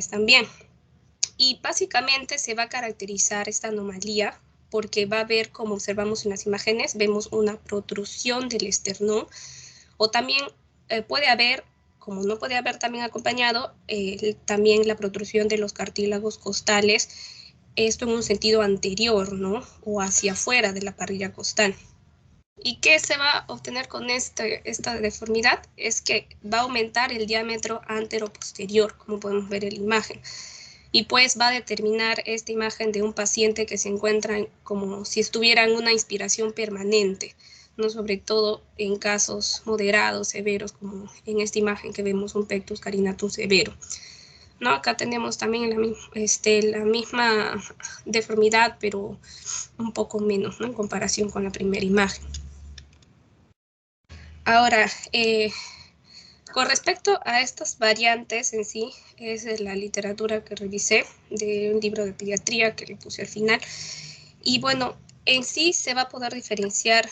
también. Y básicamente se va a caracterizar esta anomalía porque va a haber, como observamos en las imágenes, vemos una protrusión del esternón, o también puede haber, como no puede haber también acompañado, también la protrusión de los cartílagos costales, esto en un sentido anterior, ¿no? O hacia afuera de la parrilla costal. ¿Y qué se va a obtener con esta deformidad? Es que va a aumentar el diámetro antero-posterior, como podemos ver en la imagen. Y pues va a determinar esta imagen de un paciente que se encuentra como si estuviera en una inspiración permanente, ¿no? Sobre todo en casos moderados, severos, como en esta imagen que vemos un pectus carinatum severo. ¿No? Acá tenemos también la misma deformidad, pero un poco menos, ¿no? En comparación con la primera imagen. Ahora, con respecto a estas variantes en sí, es de la literatura que revisé, de un libro de pediatría que le puse al final. Y bueno, en sí se va a poder diferenciar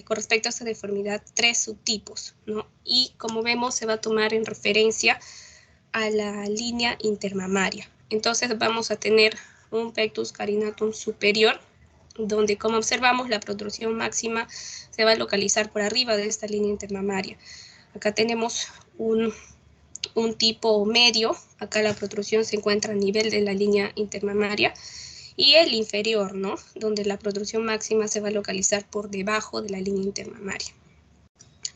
con respecto a esta deformidad 3 subtipos, ¿no? Y como vemos, se va a tomar en referencia a la línea intermamaria. Entonces vamos a tener un pectus carinatum superior, donde como observamos la protrusión máxima se va a localizar por arriba de esta línea intermamaria. Acá tenemos un tipo medio, acá la protrusión se encuentra a nivel de la línea intermamaria, y el inferior, ¿no? Donde la protrusión máxima se va a localizar por debajo de la línea intermamaria.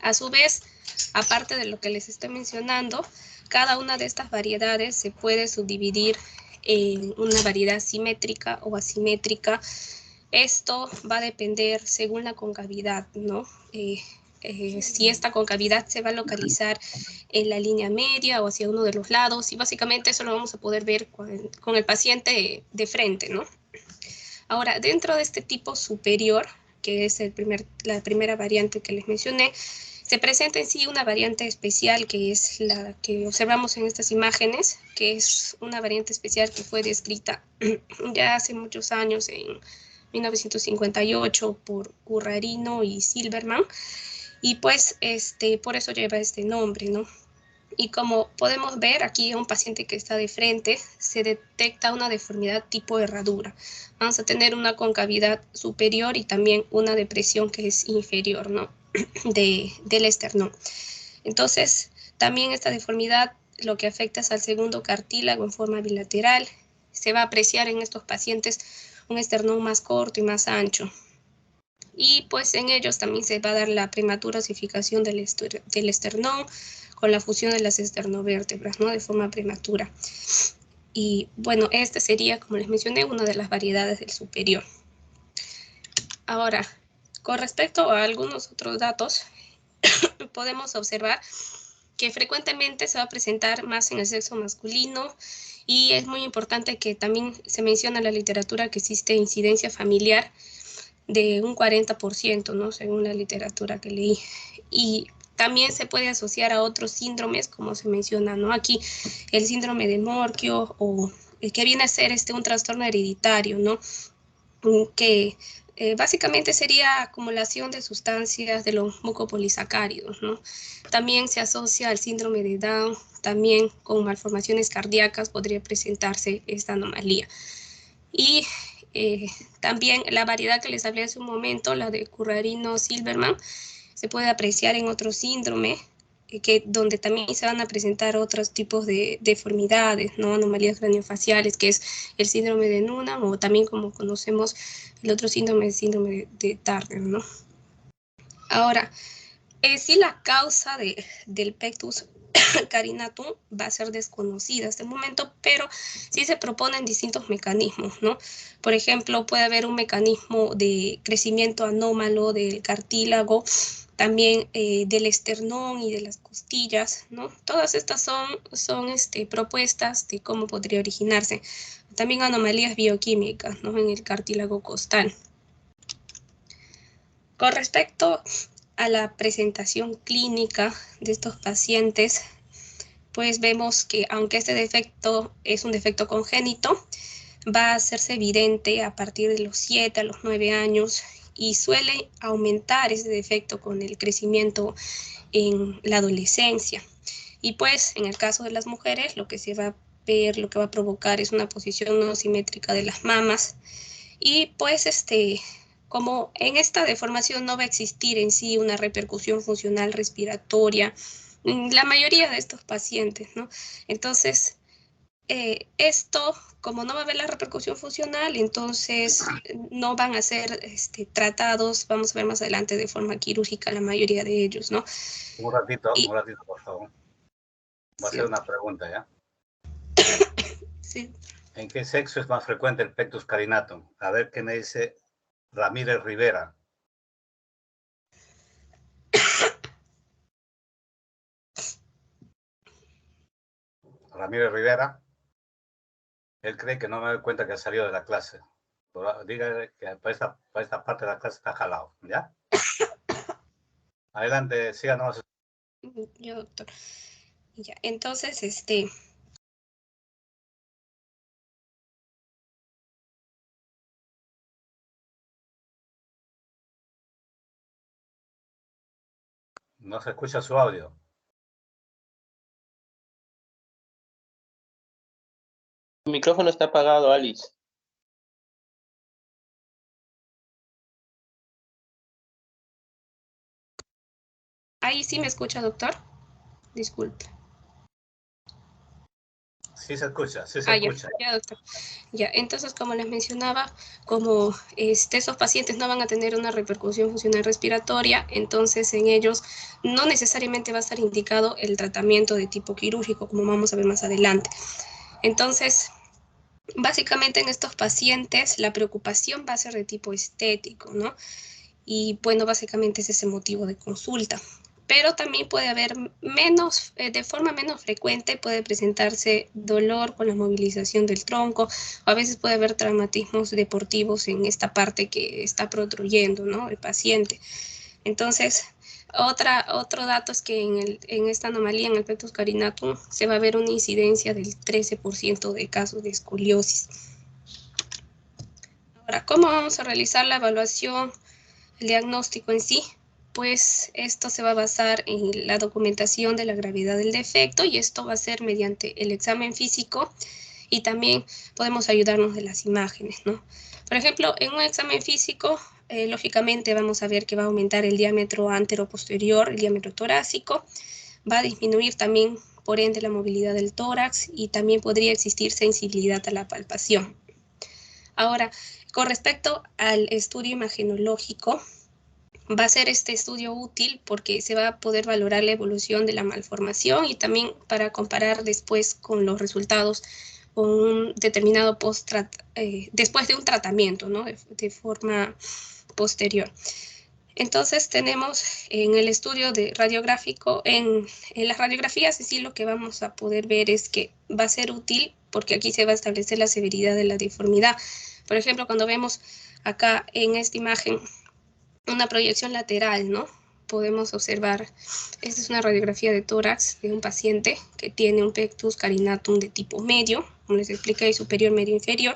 A su vez, aparte de lo que les estoy mencionando, cada una de estas variedades se puede subdividir en una variedad simétrica o asimétrica. Esto va a depender según la concavidad, ¿no? Si esta concavidad se va a localizar en la línea media o hacia uno de los lados, y básicamente eso lo vamos a poder ver con el paciente de frente, ¿no? Ahora, dentro de este tipo superior, que es la primera variante que les mencioné, se presenta en sí una variante especial que es la que observamos en estas imágenes, que es una variante especial que fue descrita ya hace muchos años, en 1958, por Currarino y Silverman, y pues por eso lleva este nombre, ¿no? Y como podemos ver aquí, a un paciente que está de frente se detecta una deformidad tipo herradura. Vamos a tener una concavidad superior y también una depresión que es inferior, ¿no? del esternón. Entonces, también esta deformidad lo que afecta es al segundo cartílago en forma bilateral. Se va a apreciar en estos pacientes un esternón más corto y más ancho. Y pues en ellos también se va a dar la prematura osificación del esternón con la fusión de las esternovértebras, ¿no? De forma prematura. Y bueno, este sería, como les mencioné, una de las variedades del superior. Ahora, con respecto a algunos otros datos, podemos observar que frecuentemente se va a presentar más en el sexo masculino, y es muy importante que también se menciona en la literatura que existe incidencia familiar de un 40%, ¿no? Según la literatura que leí. Y también se puede asociar a otros síndromes, como se menciona, ¿no? Aquí el síndrome de Morquio, o que viene a ser un trastorno hereditario, ¿no? Que básicamente sería acumulación de sustancias de los mucopolisacáridos, ¿no? También se asocia al síndrome de Down, también con malformaciones cardíacas podría presentarse esta anomalía. Y también la variedad que les hablé hace un momento, la de Currarino-Silverman, se puede apreciar en otro síndrome, donde también se van a presentar otros tipos de deformidades, ¿no? Anomalías craniofaciales, que es el síndrome de Noonan, o también como conocemos el otro síndrome, el síndrome de Turner, ¿no? Ahora, sí, la causa del pectus carinatum va a ser desconocida hasta el momento, pero sí se proponen distintos mecanismos, ¿no? Por ejemplo, puede haber un mecanismo de crecimiento anómalo del cartílago, también del esternón y de las costillas, ¿no? Todas estas son propuestas de cómo podría originarse. También anomalías bioquímicas, ¿no? En el cartílago costal. Con respecto a la presentación clínica de estos pacientes, pues vemos que aunque este defecto es un defecto congénito, va a hacerse evidente a partir de los 7 a los 9 años, y suele aumentar ese defecto con el crecimiento en la adolescencia. Y pues en el caso de las mujeres, lo que se va a ver lo que va a provocar es una posición no simétrica de las mamas. Y pues como en esta deformación no va a existir en sí una repercusión funcional respiratoria, la mayoría de estos pacientes, ¿no? Entonces, esto, como no va a haber la repercusión funcional, entonces no van a ser tratados, vamos a ver más adelante, de forma quirúrgica la mayoría de ellos, ¿no? Un ratito, por favor. Va a Sí, ser una pregunta, ¿ya? sí. ¿En qué sexo es más frecuente el pectus carinatum? A ver qué me dice Ramírez Rivera. Ramírez Rivera, él cree que no me doy cuenta que ha salido de la clase. Dígale que para esta parte de la clase está jalado, ¿ya? Adelante, síganos. Yo, doctor. Ya, entonces, No se escucha su audio. Tu micrófono está apagado, Alice. ahí sí me escucha, doctor. Disculpe. Sí se escucha, sí se Ya, escucha. ya, doctor. Ya, entonces, como les mencionaba, como esos pacientes no van a tener una repercusión funcional respiratoria, entonces en ellos no necesariamente va a estar indicado el tratamiento de tipo quirúrgico, como vamos a ver más adelante. Entonces, básicamente en estos pacientes la preocupación va a ser de tipo estético, ¿no? Y bueno, básicamente ese es el motivo de consulta. Pero también puede haber de forma menos frecuente, puede presentarse dolor con la movilización del tronco, o a veces puede haber traumatismos deportivos en esta parte que está protruyendo, ¿no? El paciente. Entonces, otro dato es que en esta anomalía, en el pectus carinatum, se va a ver una incidencia del 13% de casos de escoliosis. Ahora, ¿cómo vamos a realizar la evaluación? El diagnóstico en sí, pues esto se va a basar en la documentación de la gravedad del defecto y esto va a ser mediante el examen físico y también podemos ayudarnos de las imágenes, ¿no? Por ejemplo, en un examen físico, lógicamente vamos a ver que va a aumentar el diámetro antero-posterior, el diámetro torácico, va a disminuir también, por ende, la movilidad del tórax y también podría existir sensibilidad a la palpación. Ahora, con respecto al estudio imagenológico, va a ser este estudio útil porque se va a poder valorar la evolución de la malformación y también para comparar después con los resultados con un determinado después de un tratamiento, ¿no? De forma posterior. Entonces tenemos en el estudio de radiográfico, en las radiografías, sí lo que vamos a poder ver es que va a ser útil porque aquí se va a establecer la severidad de la deformidad. Por ejemplo, cuando vemos acá en esta imagen una proyección lateral, ¿no? Podemos observar, esta es una radiografía de tórax de un paciente que tiene un pectus carinatum de tipo medio, como les expliqué, superior, medio, inferior.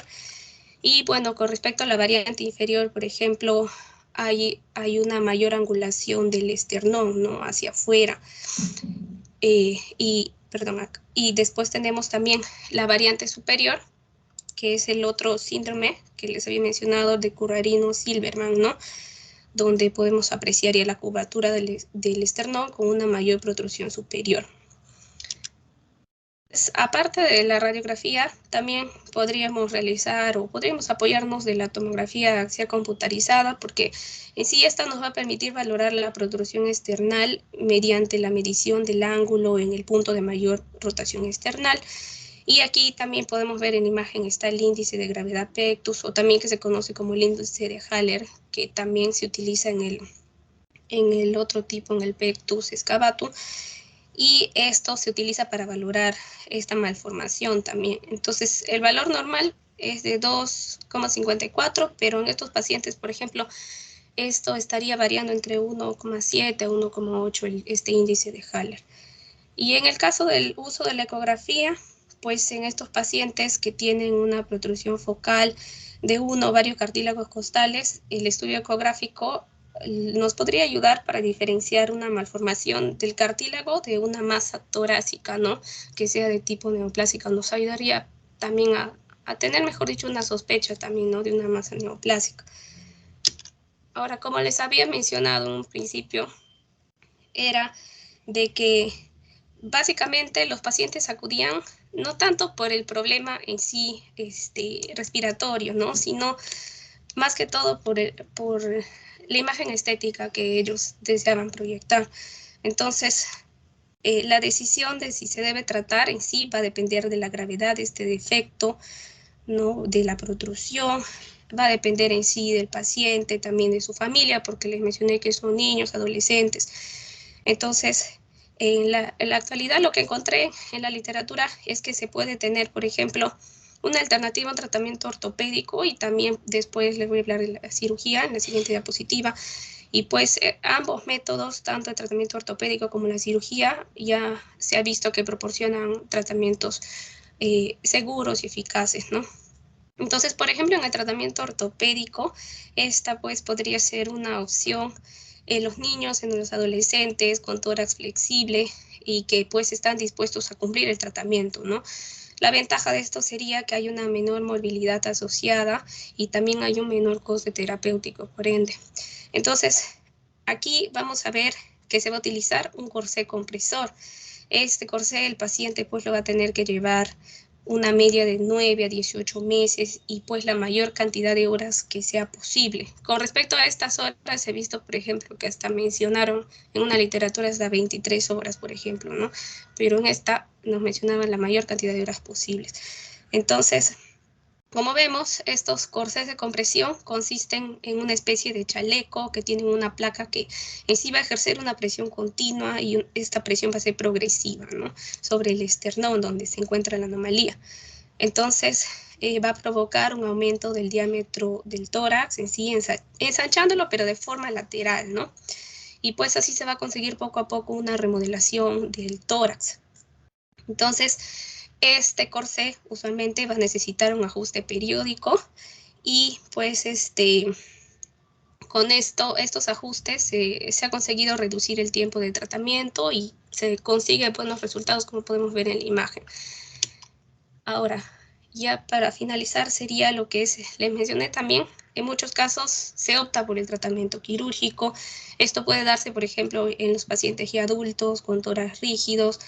Y bueno, con respecto a la variante inferior, por ejemplo, hay una mayor angulación del esternón, ¿no? Hacia afuera. Y después tenemos también la variante superior, que es el otro síndrome que les había mencionado de Currarino-Silberman, ¿no? Donde podemos apreciar ya la curvatura del esternón con una mayor protrusión superior. Aparte de la radiografía, también podríamos realizar o podríamos apoyarnos de la tomografía axial computarizada, porque en sí esta nos va a permitir valorar la protrusión external mediante la medición del ángulo en el punto de mayor rotación external. Y aquí también podemos ver en imagen está el índice de gravedad pectus, o también que se conoce como el índice de Haller, que también se utiliza en el otro tipo, en el pectus excavatum, y esto se utiliza para valorar esta malformación también. Entonces, el valor normal es de 2,54, pero en estos pacientes, por ejemplo, esto estaría variando entre 1,7 a 1,8 este índice de Haller. Y en el caso del uso de la ecografía, pues en estos pacientes que tienen una protrusión focal de uno o varios cartílagos costales, el estudio ecográfico nos podría ayudar para diferenciar una malformación del cartílago de una masa torácica, ¿no? Que sea de tipo neoplásica. Nos ayudaría también a tener, mejor dicho, una sospecha también, ¿no? De una masa neoplásica. Ahora, como les había mencionado en un principio, era de que básicamente los pacientes acudían no tanto por el problema en sí respiratorio, ¿no? Sino más que todo por la imagen estética que ellos deseaban proyectar. Entonces, la decisión de si se debe tratar en sí va a depender de la gravedad de este defecto, ¿no? De la protrusión, va a depender en sí del paciente, también de su familia, porque les mencioné que son niños, adolescentes. Entonces, en la actualidad lo que encontré en la literatura es que se puede tener, por ejemplo, una alternativa a un tratamiento ortopédico, y también después les voy a hablar de la cirugía en la siguiente diapositiva. Y pues ambos métodos, tanto el tratamiento ortopédico como la cirugía, ya se ha visto que proporcionan tratamientos seguros y eficaces, ¿no? Entonces, por ejemplo, en el tratamiento ortopédico, esta pues podría ser una opción en los niños, en los adolescentes con tórax flexible y que pues están dispuestos a cumplir el tratamiento, ¿no? La ventaja de esto sería que hay una menor movilidad asociada y también hay un menor coste terapéutico, por ende. Entonces, aquí vamos a ver que se va a utilizar un corsé compresor. Este corsé el paciente pues lo va a tener que llevar una media de 9 a 18 meses y pues la mayor cantidad de horas que sea posible. Con respecto a estas horas, he visto, por ejemplo, que hasta mencionaron en una literatura hasta 23 horas, por ejemplo, ¿no? Pero en esta nos mencionaban la mayor cantidad de horas posibles. Entonces, como vemos, estos corsés de compresión consisten en una especie de chaleco que tienen una placa que en sí va a ejercer una presión continua y esta presión va a ser progresiva, ¿no? Sobre el esternón donde se encuentra la anomalía. Entonces, va a provocar un aumento del diámetro del tórax en sí, ensanchándolo, pero de forma lateral, ¿no? Y pues así se va a conseguir poco a poco una remodelación del tórax. Entonces, este corsé usualmente va a necesitar un ajuste periódico y pues con estos ajustes se ha conseguido reducir el tiempo de tratamiento y se consigue buenos resultados, como podemos ver en la imagen. Ahora, ya para finalizar sería lo que les mencioné también. En muchos casos se opta por el tratamiento quirúrgico. Esto puede darse, por ejemplo, en los pacientes ya adultos con tórax rígidos,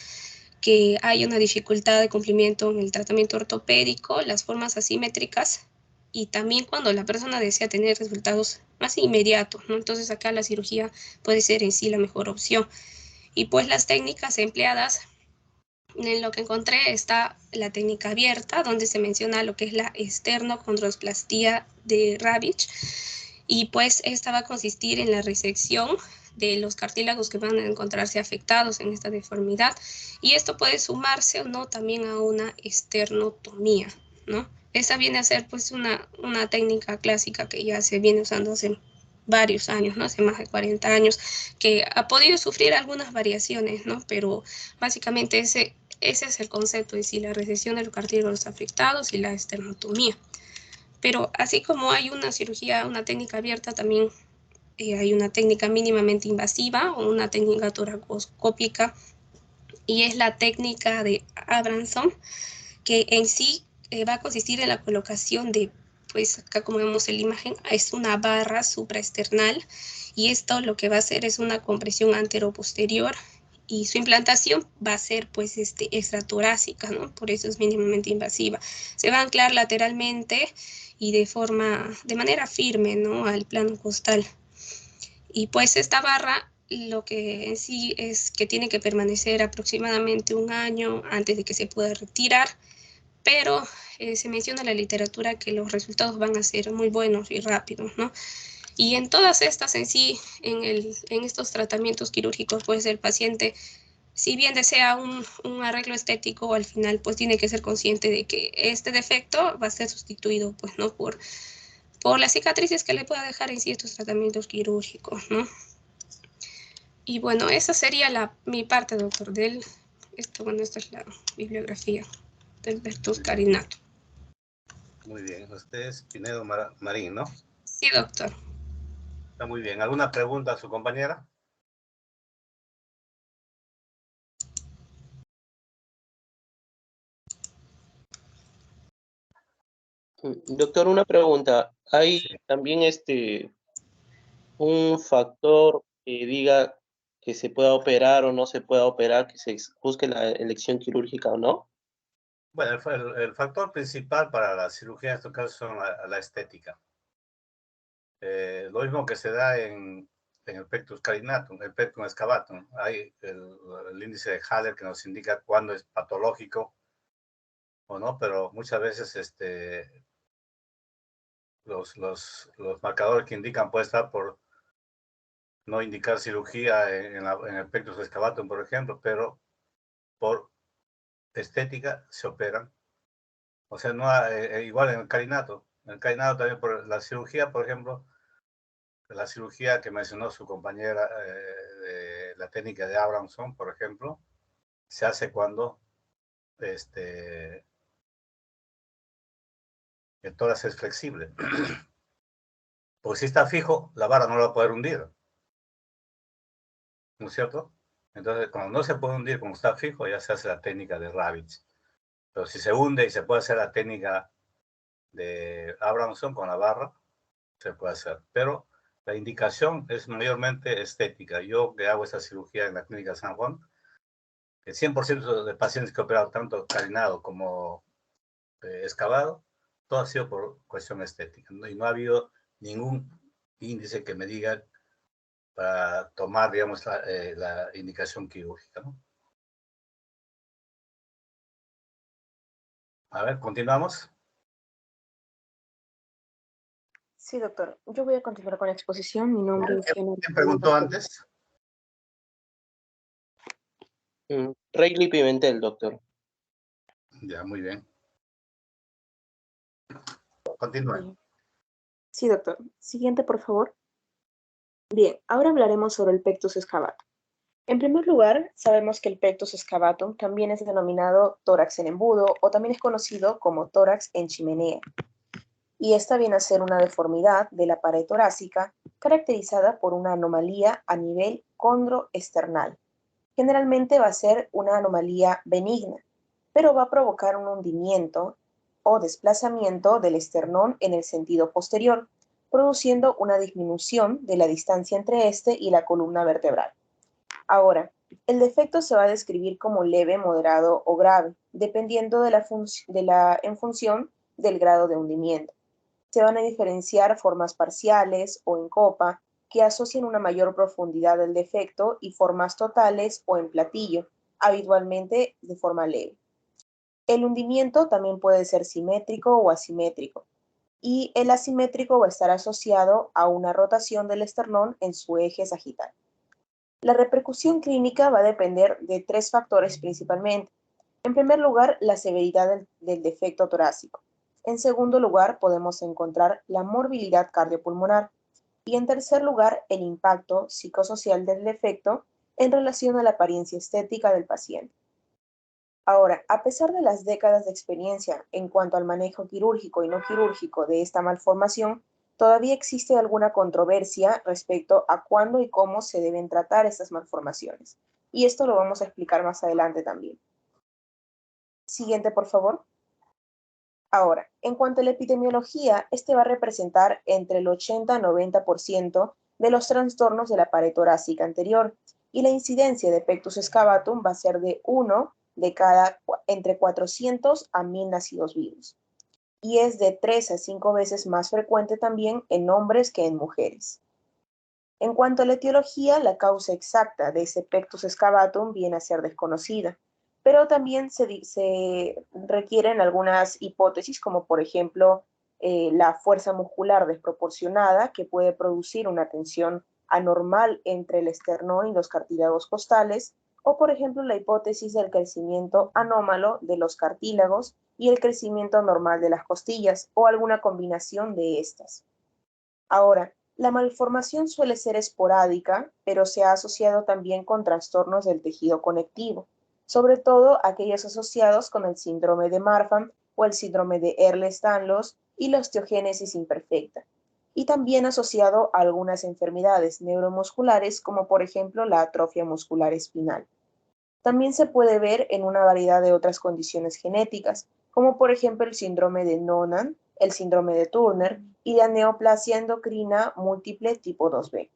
que hay una dificultad de cumplimiento en el tratamiento ortopédico, las formas asimétricas, y también cuando la persona desea tener resultados más inmediatos, ¿no? Entonces acá la cirugía puede ser en sí la mejor opción. Y pues las técnicas empleadas, en lo que encontré está la técnica abierta, donde se menciona lo que es la esternocondroplastía de Ravitch, y pues esta va a consistir en la resección de los cartílagos que van a encontrarse afectados en esta deformidad, y esto puede sumarse o no también a una esternotomía, ¿no? Esta viene a ser pues una técnica clásica que ya se viene usando hace varios años, ¿no? Hace más de 40 años, que ha podido sufrir algunas variaciones, ¿no? Pero básicamente ese es el concepto, es decir, la resección de los cartílagos afectados y la esternotomía. Pero así como hay una cirugía, una técnica abierta, también hay una técnica mínimamente invasiva o una técnica toracoscópica, y es la técnica de Abramson, que en sí va a consistir en la colocación de, pues acá como vemos en la imagen, es una barra supraesternal, y esto lo que va a hacer es una compresión antero-posterior, y su implantación va a ser pues extratorácica, ¿no? Por eso es mínimamente invasiva. Se va a anclar lateralmente y de manera firme, ¿no? Al plano costal. Y pues esta barra lo que en sí es que tiene que permanecer aproximadamente un año antes de que se pueda retirar, pero se menciona en la literatura que los resultados van a ser muy buenos y rápidos, ¿no? Y en todas estas en sí, en estos tratamientos quirúrgicos, pues el paciente, si bien desea un arreglo estético, al final pues tiene que ser consciente de que este defecto va a ser sustituido, pues, ¿no? Por las cicatrices que le pueda dejar en sí estos tratamientos quirúrgicos, ¿no? Y bueno, esa sería mi parte, doctor, esta es la bibliografía del Bertus Carinato. Muy bien, usted es Pinedo Marín, ¿no? Sí, doctor. Está muy bien. ¿Alguna pregunta a su compañera? Doctor, una pregunta. ¿Hay Sí. también un factor que diga que se pueda operar o no se pueda operar, que se busque la elección quirúrgica o no? Bueno, el factor principal para la cirugía en estos casos son la estética. Lo mismo que se da en el pectus carinatum, el pectus excavatum. Hay el índice de Haller que nos indica cuándo es patológico o no, pero muchas veces los marcadores que indican puede estar por no indicar cirugía en el pectus excavatum, por ejemplo, pero por estética se operan. O sea, no igual en el carinato. En el carinato también por la cirugía, por ejemplo, la cirugía que mencionó su compañera de la técnica de Abramson, por ejemplo, se hace cuando el tórax es flexible. Porque si está fijo, la vara no la va a poder hundir. ¿No es cierto? Entonces, cuando no se puede hundir como está fijo, ya se hace la técnica de Ravitch. Pero si se hunde y se puede hacer la técnica de Abramson con la barra, se puede hacer. Pero la indicación es mayormente estética. Yo que hago esta cirugía en la clínica San Juan, el 100% de pacientes que he operado, tanto carinado como excavado, todo ha sido por cuestión estética, ¿no? Y no ha habido ningún índice que me diga para tomar, digamos, la indicación quirúrgica, ¿no? A ver, continuamos. Sí, doctor. Yo voy a continuar con la exposición. Mi nombre es Henry. ¿Quién preguntó antes? Rayleigh Pimentel, doctor. Ya, muy bien. Continúen. Sí, doctor. Siguiente, por favor. Bien, ahora hablaremos sobre el pectus excavatum. En primer lugar, sabemos que el pectus excavatum también es denominado tórax en embudo o también es conocido como tórax en chimenea. Y esta viene a ser una deformidad de la pared torácica caracterizada por una anomalía a nivel condroesternal. Generalmente va a ser una anomalía benigna, pero va a provocar un hundimiento o desplazamiento del esternón en el sentido posterior, produciendo una disminución de la distancia entre este y la columna vertebral. Ahora, el defecto se va a describir como leve, moderado o grave, dependiendo en función del grado de hundimiento. Se van a diferenciar formas parciales o en copa, que asocian una mayor profundidad del defecto, y formas totales o en platillo, habitualmente de forma leve. El hundimiento también puede ser simétrico o asimétrico, y el asimétrico va a estar asociado a una rotación del esternón en su eje sagital. La repercusión clínica va a depender de tres factores principalmente. En primer lugar, la severidad del defecto torácico. En segundo lugar, podemos encontrar la morbilidad cardiopulmonar. Y en tercer lugar, el impacto psicosocial del defecto en relación a la apariencia estética del paciente. Ahora, a pesar de las décadas de experiencia en cuanto al manejo quirúrgico y no quirúrgico de esta malformación, todavía existe alguna controversia respecto a cuándo y cómo se deben tratar estas malformaciones. Y esto lo vamos a explicar más adelante también. Siguiente, por favor. Ahora, en cuanto a la epidemiología, este va a representar entre el 80 y 90% de los trastornos de la pared torácica anterior, y la incidencia de pectus excavatum va a ser de 1 de cada entre 400 a 1000 nacidos vivos, y es de 3 a 5 veces más frecuente también en hombres que en mujeres. En cuanto a la etiología, la causa exacta de ese pectus excavatum viene a ser desconocida, pero también se requieren algunas hipótesis, como por ejemplo la fuerza muscular desproporcionada, que puede producir una tensión anormal entre el esternón y los cartílagos costales, o por ejemplo la hipótesis del crecimiento anómalo de los cartílagos y el crecimiento normal de las costillas, o alguna combinación de estas. Ahora, la malformación suele ser esporádica, pero se ha asociado también con trastornos del tejido conectivo, sobre todo aquellos asociados con el síndrome de Marfan o el síndrome de Ehlers-Danlos y la osteogénesis imperfecta. y también asociado a algunas enfermedades neuromusculares, como por ejemplo la atrofia muscular espinal. También se puede ver en una variedad de otras condiciones genéticas, como por ejemplo el síndrome de Noonan, el síndrome de Turner y la neoplasia endocrina múltiple tipo 2B.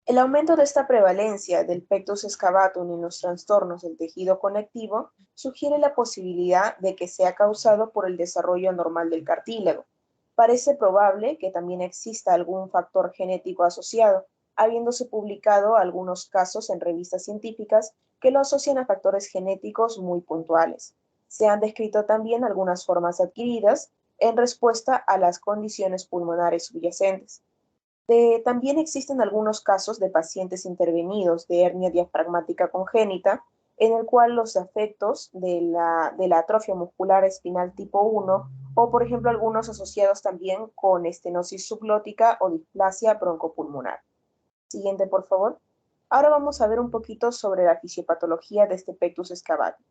El aumento de esta prevalencia del pectus excavatum en los trastornos del tejido conectivo sugiere la posibilidad de que sea causado por el desarrollo anormal del cartílago. Parece probable que también exista algún factor genético asociado, habiéndose publicado algunos casos en revistas científicas que lo asocian a factores genéticos muy puntuales. Se han descrito también algunas formas adquiridas en respuesta a las condiciones pulmonares subyacentes. También existen algunos casos de pacientes intervenidos de hernia diafragmática congénita, en el cual los efectos de la atrofia muscular espinal tipo 1, o por ejemplo algunos asociados también con estenosis subglótica o displasia broncopulmonar. Siguiente, por favor. Ahora vamos a ver un poquito sobre la fisiopatología de este pectus excavatum.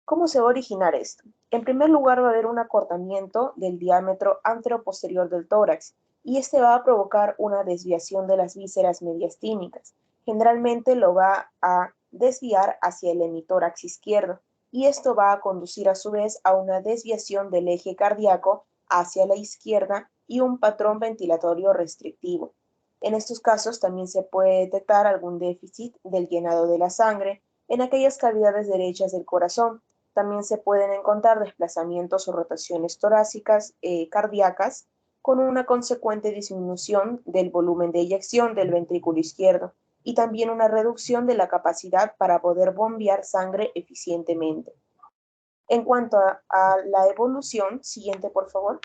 ¿Cómo se va a originar esto? En primer lugar, va a haber un acortamiento del diámetro anteroposterior del tórax, y este va a provocar una desviación de las vísceras mediastínicas. Generalmente lo va a desviar hacia el hemitórax izquierdo, y esto va a conducir a su vez a una desviación del eje cardíaco hacia la izquierda y un patrón ventilatorio restrictivo. En estos casos también se puede detectar algún déficit del llenado de la sangre en aquellas cavidades derechas del corazón. También se pueden encontrar desplazamientos o rotaciones torácicas cardíacas con una consecuente disminución del volumen de eyección del ventrículo izquierdo y también una reducción de la capacidad para poder bombear sangre eficientemente. En cuanto a la evolución, siguiente por favor.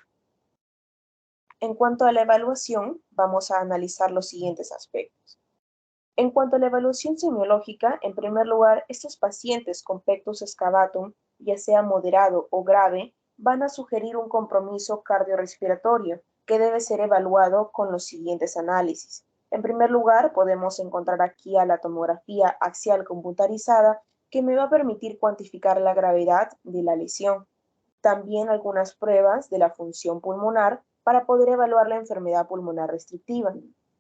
En cuanto a la evaluación, vamos a analizar los siguientes aspectos. En cuanto a la evaluación semiológica, en primer lugar, estos pacientes con pectus excavatum, ya sea moderado o grave, van a sugerir un compromiso cardiorrespiratorio que debe ser evaluado con los siguientes análisis. En primer lugar, podemos encontrar aquí a la tomografía axial computarizada que me va a permitir cuantificar la gravedad de la lesión. También algunas pruebas de la función pulmonar para poder evaluar la enfermedad pulmonar restrictiva.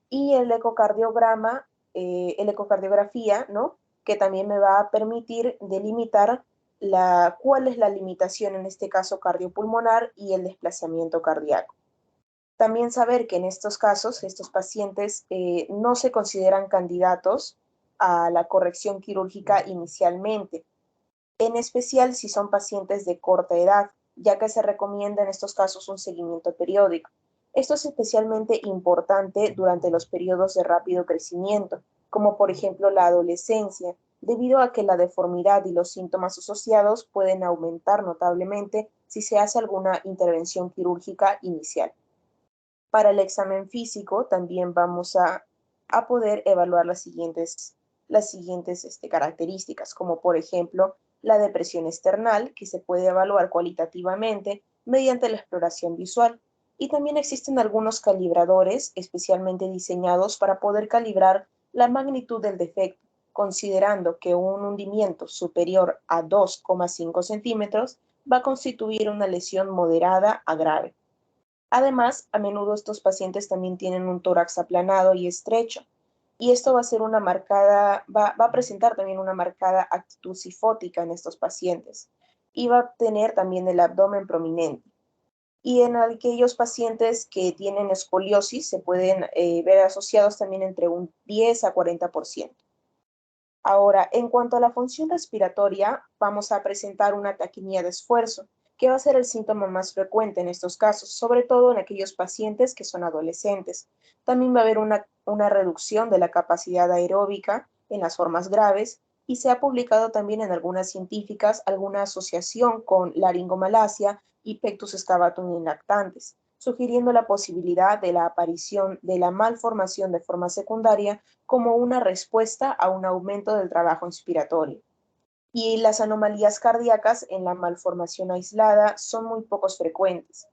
Y el ecocardiografía, ¿no? Que también me va a permitir delimitar cuál es la limitación en este caso cardiopulmonar y el desplazamiento cardíaco. También saber que en estos casos, estos pacientes no se consideran candidatos a la corrección quirúrgica inicialmente, en especial si son pacientes de corta edad, ya que se recomienda en estos casos un seguimiento periódico. Esto es especialmente importante durante los periodos de rápido crecimiento, como por ejemplo la adolescencia, debido a que la deformidad y los síntomas asociados pueden aumentar notablemente si se hace alguna intervención quirúrgica inicial. Para el examen físico también vamos a poder evaluar las siguientes características, como por ejemplo la depresión external, que se puede evaluar cualitativamente mediante la exploración visual. Y también existen algunos calibradores especialmente diseñados para poder calibrar la magnitud del defecto, considerando que un hundimiento superior a 2,5 centímetros va a constituir una lesión moderada a grave. Además, a menudo estos pacientes también tienen un tórax aplanado y estrecho, y esto va a presentar también una marcada actitud cifótica en estos pacientes, y va a tener también el abdomen prominente. Y en aquellos pacientes que tienen escoliosis se pueden ver asociados también entre un 10 a 40%. Ahora, en cuanto a la función respiratoria, vamos a presentar una taquimia de esfuerzo, que va a ser el síntoma más frecuente en estos casos, sobre todo en aquellos pacientes que son adolescentes. También va a haber una reducción de la capacidad aeróbica en las formas graves, y se ha publicado también en algunas científicas alguna asociación con laringomalacia y pectus excavatum en lactantes, sugiriendo la posibilidad de la aparición de la malformación de forma secundaria como una respuesta a un aumento del trabajo inspiratorio. Y las anomalías cardíacas en la malformación aislada son muy pocos frecuentes.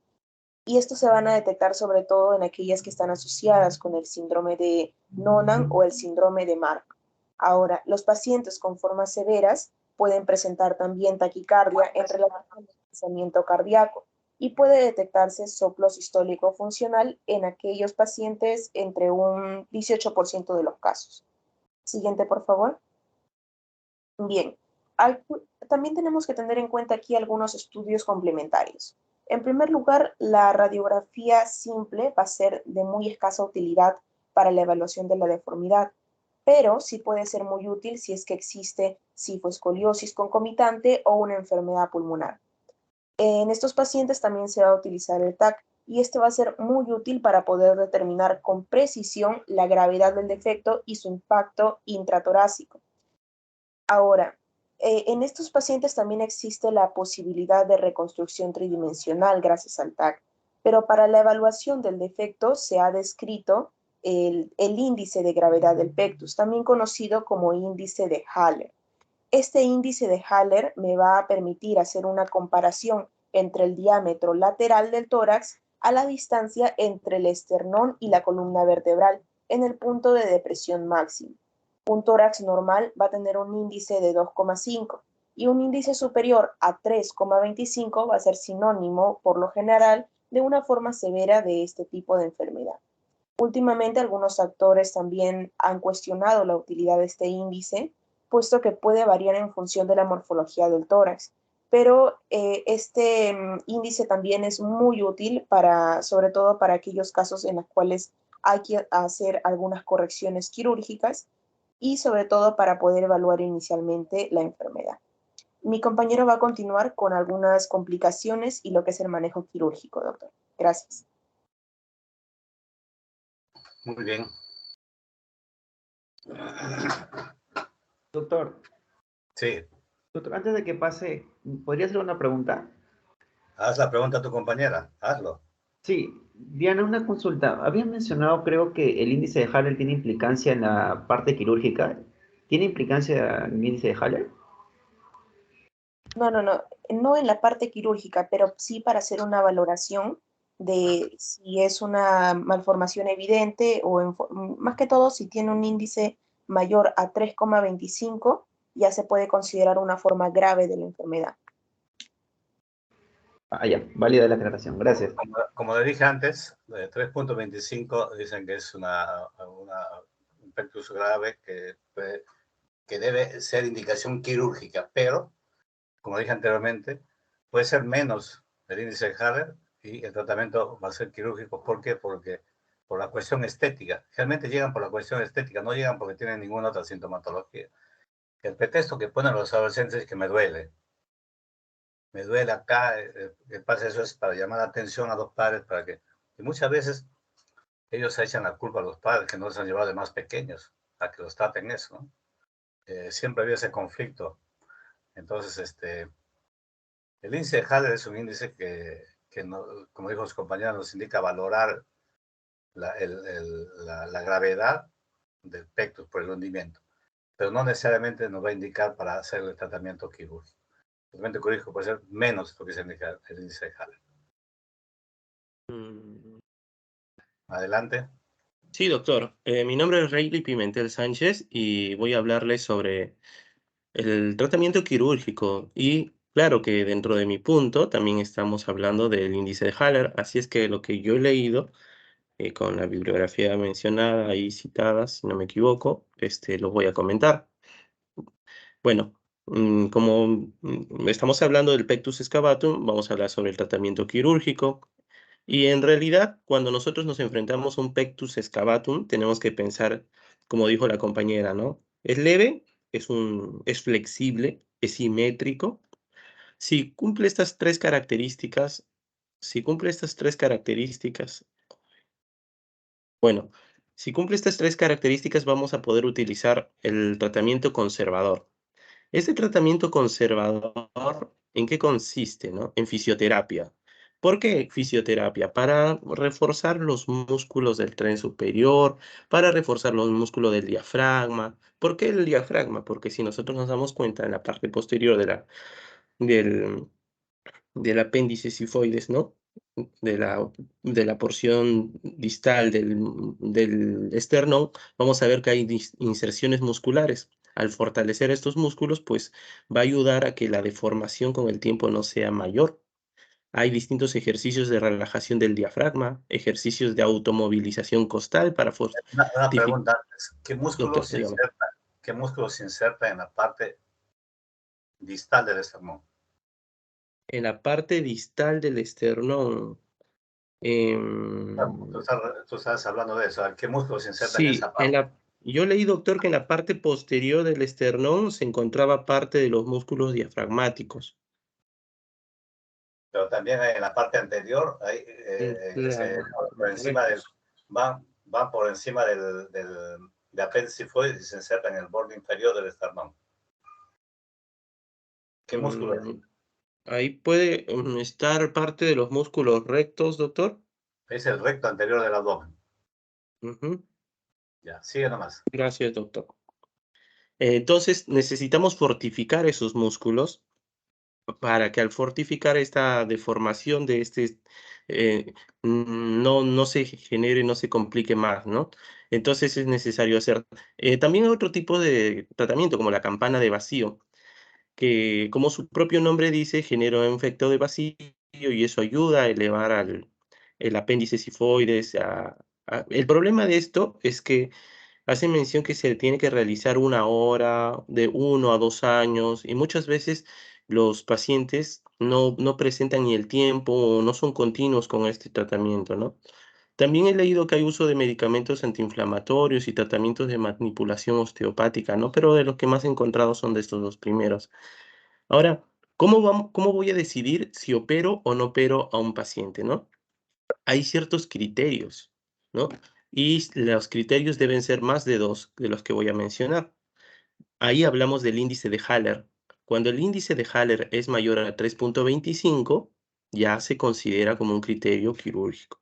Y estos se van a detectar sobre todo en aquellas que están asociadas con el síndrome de Noonan o el síndrome de Mark. Ahora, los pacientes con formas severas pueden presentar también taquicardia en relación al pensamiento cardíaco, y puede detectarse soplo sistólico funcional en aquellos pacientes entre un 18% de los casos. Siguiente, por favor. Bien, también tenemos que tener en cuenta aquí algunos estudios complementarios. En primer lugar, la radiografía simple va a ser de muy escasa utilidad para la evaluación de la deformidad, pero sí puede ser muy útil si es que existe cifoescoliosis concomitante o una enfermedad pulmonar. En estos pacientes también se va a utilizar el TAC y este va a ser muy útil para poder determinar con precisión la gravedad del defecto y su impacto intratorácico. Ahora, en estos pacientes también existe la posibilidad de reconstrucción tridimensional gracias al TAC, pero para la evaluación del defecto se ha descrito el índice de gravedad del pectus, también conocido como índice de Haller. Este índice de Haller me va a permitir hacer una comparación entre el diámetro lateral del tórax a la distancia entre el esternón y la columna vertebral en el punto de depresión máximo. Un tórax normal va a tener un índice de 2,5 y un índice superior a 3,25 va a ser sinónimo, por lo general, de una forma severa de este tipo de enfermedad. Últimamente, algunos actores también han cuestionado la utilidad de este índice, puesto que puede variar en función de la morfología del tórax. Pero este índice también es muy útil sobre todo para aquellos casos en los cuales hay que hacer algunas correcciones quirúrgicas y sobre todo para poder evaluar inicialmente la enfermedad. Mi compañero va a continuar con algunas complicaciones y lo que es el manejo quirúrgico, doctor. Gracias. Muy bien. Doctor, Sí, doctor, antes de que pase, ¿podría hacer una pregunta? haz la pregunta a tu compañera, hazlo. Sí, Diana, una consulta. Habían mencionado, creo que el índice de Haller tiene implicancia en la parte quirúrgica. ¿Tiene implicancia en el índice de Haller? No en la parte quirúrgica, pero sí para hacer una valoración de si es una malformación evidente o más que todo si tiene un índice mayor a 3,25, ya se puede considerar una forma grave de la enfermedad. Ah, ya, válida la aclaración. Gracias. Como le dije antes, 3,25 dicen que es un pectus grave que debe ser indicación quirúrgica, pero, como dije anteriormente, puede ser menos el índice de Haller y el tratamiento va a ser quirúrgico. ¿Por qué? Porque por la cuestión estética. Realmente llegan por la cuestión estética, no llegan porque tienen ninguna otra sintomatología. El pretexto que ponen los adolescentes es que me duele acá, que pasa eso es para llamar la atención a los padres, para que, y muchas veces ellos echan la culpa a los padres que no les han llevado de más pequeños a que los traten eso, ¿no? Siempre había ese conflicto. Entonces, el índice de Haller es un índice que no, como dijo su compañera, nos indica valorar la gravedad del pectus por el hundimiento, pero no necesariamente nos va a indicar para hacer el tratamiento quirúrgico. El tratamiento quirúrgico puede ser menos lo que se indica el índice de Haller. Adelante. Sí, doctor. Mi nombre es Reilly Pimentel Sánchez y voy a hablarle sobre el tratamiento quirúrgico. Y claro que dentro de mi punto también estamos hablando del índice de Haller, así es que lo que yo he leído con la bibliografía mencionada y citada, si no me equivoco, lo voy a comentar. Bueno, como estamos hablando del pectus excavatum, vamos a hablar sobre el tratamiento quirúrgico. Y en realidad, cuando nosotros nos enfrentamos a un pectus excavatum, tenemos que pensar, como dijo la compañera, ¿no? Es leve, es flexible, es simétrico. Si cumple estas tres características, bueno, si cumple estas tres características, vamos a poder utilizar el tratamiento conservador. Este tratamiento conservador, ¿en qué consiste, no? En fisioterapia. ¿Por qué fisioterapia? Para reforzar los músculos del tren superior, para reforzar los músculos del diafragma. ¿Por qué el diafragma? Porque si nosotros nos damos cuenta en la parte posterior del, del apéndice sifoides, ¿no? De la porción distal del esternón, vamos a ver que hay inserciones musculares. Al fortalecer estos músculos, pues va a ayudar a que la deformación con el tiempo no sea mayor. Hay distintos ejercicios de relajación del diafragma, ejercicios de automovilización costal para Una fortificar. pregunta antes. Doctor, dígame. ¿Qué músculo se inserta en la parte distal del esternón? En la parte distal del esternón. Tú estás hablando de eso. ¿Qué músculo se inserta en Sí, esa parte? yo leí, doctor, que en la parte posterior del esternón se encontraba parte de los músculos diafragmáticos. Pero también en la parte anterior, Claro, por encima del, rectos. van por encima de apéndice sifoide y se insertan en el borde inferior del esternón. ¿Qué músculo es? Ahí puede estar parte de los músculos rectos, doctor. Es el recto anterior del abdomen. Ujú. Ya, sigue nomás. Gracias, doctor. Entonces, necesitamos fortificar esos músculos para que al fortificar esta deformación de no se genere, no se complique más, ¿no? Entonces es necesario hacer. También hay otro tipo de tratamiento, como la campana de vacío, que como su propio nombre dice, genera un efecto de vacío y eso ayuda a elevar el apéndice sifoides. El problema de esto es que hace mención que se tiene que realizar 1 hora, de 1 a 2 años, y muchas veces los pacientes no presentan ni el tiempo o no son continuos con este tratamiento, ¿no? También he leído que hay uso de medicamentos antiinflamatorios y tratamientos de manipulación osteopática, ¿no? Pero de los que más he encontrado son de estos dos primeros. Ahora, ¿cómo voy a decidir si opero o no opero a un paciente, ¿no? Hay ciertos criterios, ¿no? Y los criterios deben ser más de 2 de los que voy a mencionar. Ahí hablamos del índice de Haller. Cuando el índice de Haller es mayor a 3.25, ya se considera como un criterio quirúrgico.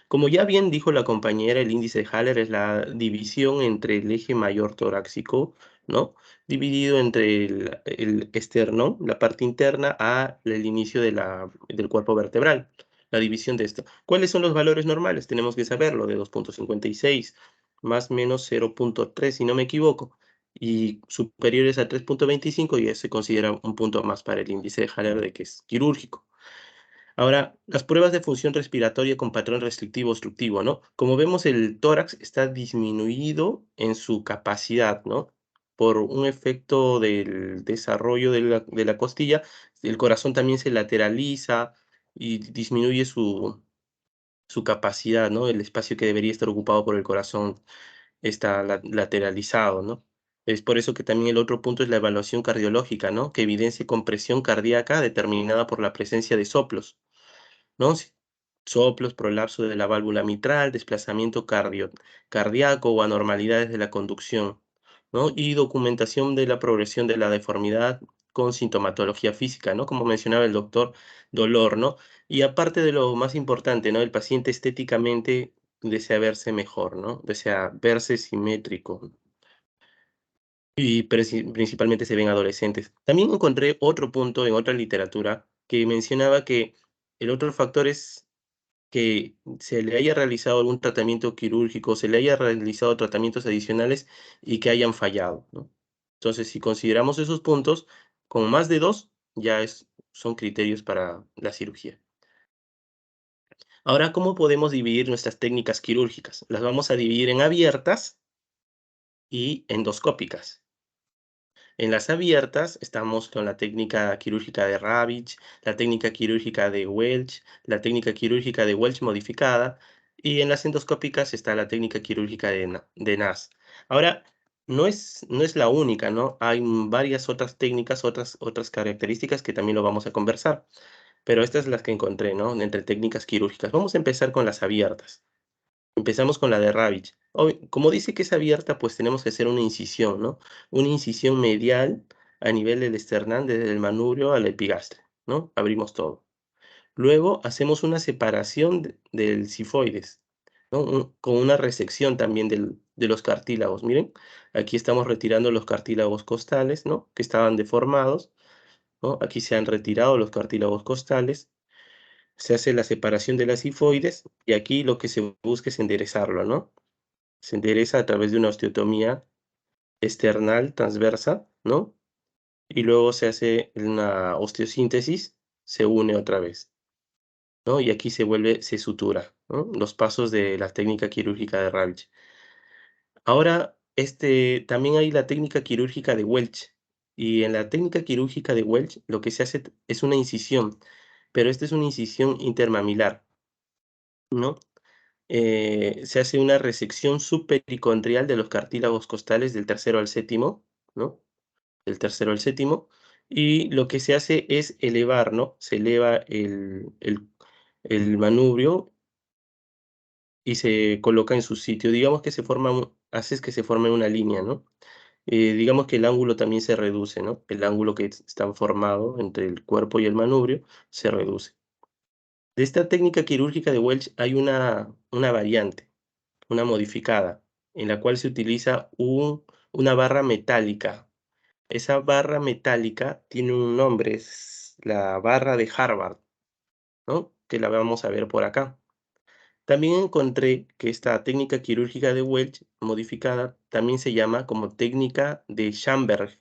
Como ya bien dijo la compañera, el índice de Haller es la división entre el eje mayor torácico, ¿no? Dividido entre el esternón, la parte interna, el inicio del cuerpo vertebral. La división de esto. ¿Cuáles son los valores normales? Tenemos que saberlo, de 2.56, más o menos 0.3, si no me equivoco. Y superiores a 3.25 ya se considera un punto más para el índice de Haller de que es quirúrgico. Ahora, las pruebas de función respiratoria con patrón restrictivo obstructivo, ¿no? Como vemos, el tórax está disminuido en su capacidad, ¿no? Por un efecto del desarrollo de la costilla, el corazón también se lateraliza y disminuye su capacidad, ¿no? El espacio que debería estar ocupado por el corazón está lateralizado, ¿no? Es por eso que también el otro punto es la evaluación cardiológica, ¿no? Que evidencia compresión cardíaca determinada por la presencia de soplos, ¿no? Soplos, prolapso de la válvula mitral, desplazamiento cardíaco o anormalidades de la conducción, ¿no? Y documentación de la progresión de la deformidad con sintomatología física, ¿no? Como mencionaba el doctor, dolor, ¿no? Y aparte de lo más importante, ¿no? El paciente estéticamente desea verse mejor, ¿no? Desea verse simétrico. Y principalmente se ven adolescentes. También encontré otro punto en otra literatura que mencionaba que el otro factor es que se le haya realizado algún tratamiento quirúrgico, se le haya realizado tratamientos adicionales y que hayan fallado, ¿no? Entonces, si consideramos esos puntos, con más de 2, son criterios para la cirugía. Ahora, ¿cómo podemos dividir nuestras técnicas quirúrgicas? Las vamos a dividir en abiertas y endoscópicas. En las abiertas estamos con la técnica quirúrgica de Ravitch, la técnica quirúrgica de Welch, la técnica quirúrgica de Welch modificada, y en las endoscópicas está la técnica quirúrgica de NAS. Ahora, no es la única, ¿no? Hay varias otras técnicas, otras características que también lo vamos a conversar, pero estas es las que encontré, ¿no? Entre técnicas quirúrgicas. Vamos a empezar con las abiertas. Empezamos con la de Ravitch. Como dice que es abierta, pues tenemos que hacer una incisión, ¿no? Una incisión medial a nivel del esternal, desde el manubrio al epigastre, ¿no? Abrimos todo. Luego hacemos una separación del sifoides, ¿no? Con una resección también de los cartílagos. Miren, aquí estamos retirando los cartílagos costales, ¿no? Que estaban deformados, ¿no? Aquí se han retirado los cartílagos costales. Se hace la separación de las sifoides y aquí lo que se busca es enderezarlo, ¿no? Se endereza a través de una osteotomía external transversa, ¿no? Y luego se hace una osteosíntesis, se une otra vez. ¿no? Y aquí se sutura, ¿no? Los pasos de la técnica quirúrgica de Ravitch. Ahora, también hay la técnica quirúrgica de Welch. Y en la técnica quirúrgica de Welch lo que se hace es una incisión, pero esta es una incisión intermamilar, ¿no? Se hace una resección subpericondrial de los cartílagos costales del tercero al séptimo, ¿no? Del tercero al séptimo, y lo que se hace es elevar, ¿no? Se eleva el manubrio y se coloca en su sitio. Digamos que haces que se forme una línea, ¿no? Digamos que el ángulo también se reduce, ¿no? El ángulo que está formado entre el cuerpo y el manubrio se reduce. De esta técnica quirúrgica de Welch hay una variante, una modificada, en la cual se utiliza una barra metálica. Esa barra metálica tiene un nombre, es la barra de Harvard, ¿no? Que la vamos a ver por acá. También encontré que esta técnica quirúrgica de Welch modificada también se llama como técnica de Schamberg.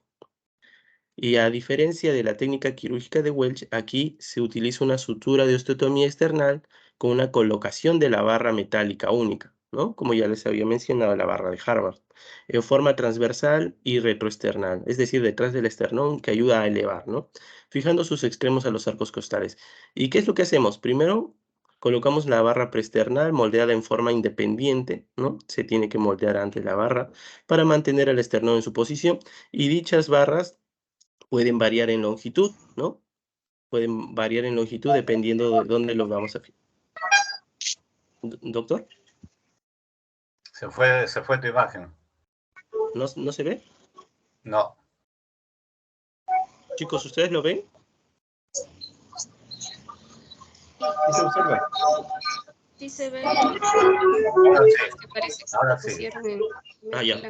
Y a diferencia de la técnica quirúrgica de Welch, aquí se utiliza una sutura de osteotomía external con una colocación de la barra metálica única, ¿no? Como ya les había mencionado, la barra de Harvard, en forma transversal y retroesternal, es decir, detrás del esternón, que ayuda a elevar, ¿no? Fijando sus extremos a los arcos costales. ¿Y qué es lo que hacemos? Primero, colocamos la barra preesternal moldeada en forma independiente, ¿no? Se tiene que moldear antes la barra para mantener el esternón en su posición, y dichas barras pueden variar en longitud, ¿no? Pueden variar en longitud dependiendo de dónde los vamos a fijar. ¿Doctor? Se fue tu imagen. ¿No se ve? No. Chicos, ¿ustedes lo ven? Sí se observa. Sí se ve. Ahora sí. Que parece que Ahora se sí. pusieron en Ya.